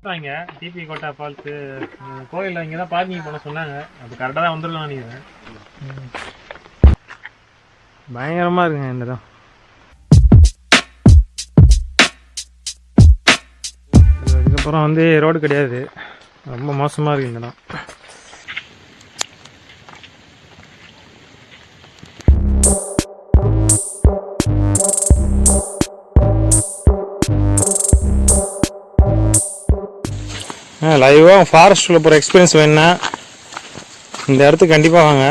வாங்க DP quota falls கோயிலில் இங்கே தான் பார்க்கிங் பண்ண சொன்னாங்க. அது கரெக்டாக தான் வந்துடலாம் நினைக்கிறேன். பயங்கரமாக இருக்குங்க இந்த இடம். இதுக்கப்புறம் வந்து ரோடு கிடையாது, ரொம்ப மோசமாக இருக்குது இந்த இடம். லைவாக ஃபாரஸ்ட்டில் போகிற எக்ஸ்பீரியன்ஸ் வேணுன்னா இந்த இடத்துக்கு கண்டிப்பாக வாங்க.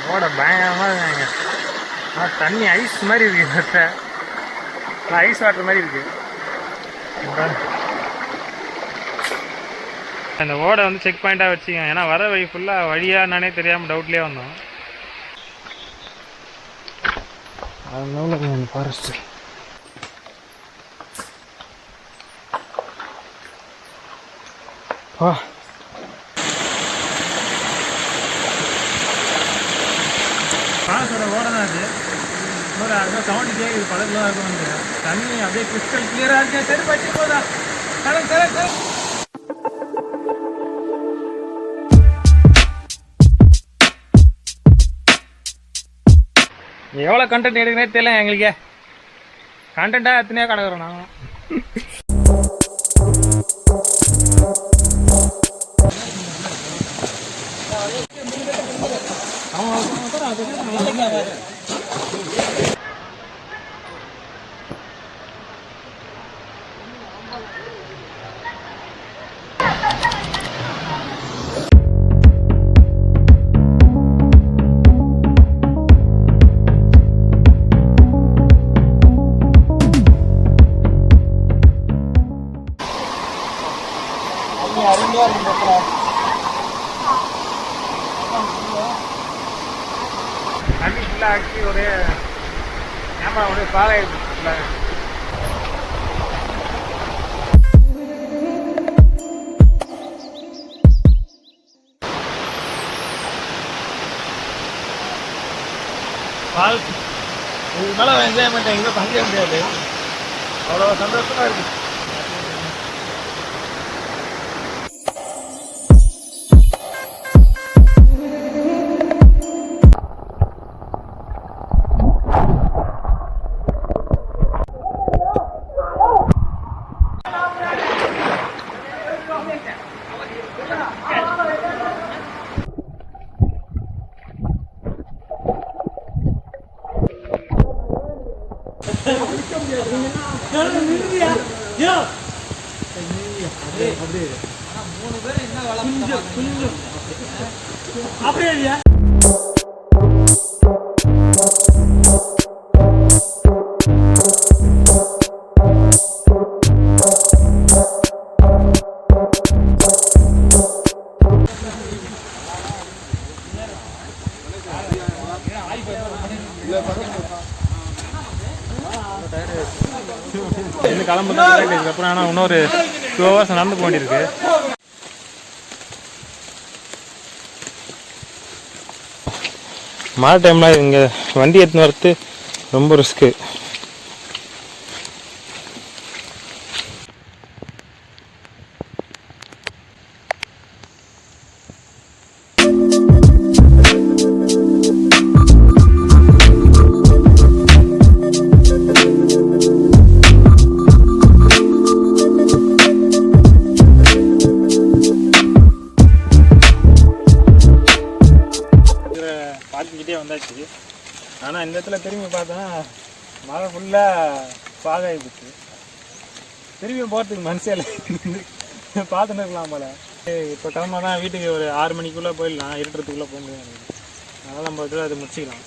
ரோட பயங்கரமாக இருக்காங்க. தண்ணி ஐஸ் மாதிரி இருக்குது, ஐஸ் வாட்டர் மாதிரி இருக்குது. அந்த ஓடை வந்து செக் பாயிண்ட்டாக வச்சுக்கோங்க, ஏன்னா வர வழி ஃபுல்லாக வழியாக நானே தெரியாமல் டவுட்லேயே வந்தோம். அதனால அந்த ஃபாரஸ்ட்டு ஃபாரஸ்டோட ஓடை தான் அது. ஒரு அங்கே சவுண்டு கேட்குது, பக்கத்தில் தான் இருக்கும். தண்ணி அப்படியே கிறிஸ்டல் கிளியராக இருக்கு. சரி பச்சு போதா கரெக்ட் கரெக்ட். எவ்வளோ கண்டென்ட் எடுக்கிறே தெரியல எங்களுக்கே. கண்டென்ட்டாக எத்தனையோ கிடக்குறோம் நாங்கள். தண்ணி ஃபுல்லாக ஆக்கி ஒரு கேமரா ஒன்று பாலை ஃபுல்லாக. ஃபால்ஸ் இதுக்கு மேலே என்ஜாய்மெண்ட் எங்கே தங்க முடியாது, அவ்வளோ சந்தோஷமாக இருக்குது. கிளம்புறது அப்புறம் ஆனால் இன்னொரு 2 hours நடந்து போக வேண்டியிருக்கு. மழை டைமில் இங்கே வண்டி எடுத்துன்னு வரது ரொம்ப ரிஸ்க்கு. வந்தாச்சு. ஆனால் இந்த இடத்துல திரும்பி பார்த்தா மழை ஃபுல்லாக பாகாகி போச்சு. திரும்பி போகிறதுக்கு மனசே இல்லை, பார்த்துன்னு இருக்கலாம் போல். இப்போ கிளம்பா தான் வீட்டுக்கு ஒரு 6 மணிக்குள்ளே போயிடலாம், இருட்டுறதுக்குள்ளே போக முடியாது. அதனால் நம்ம இதில் அதை முடிச்சிக்கலாம்.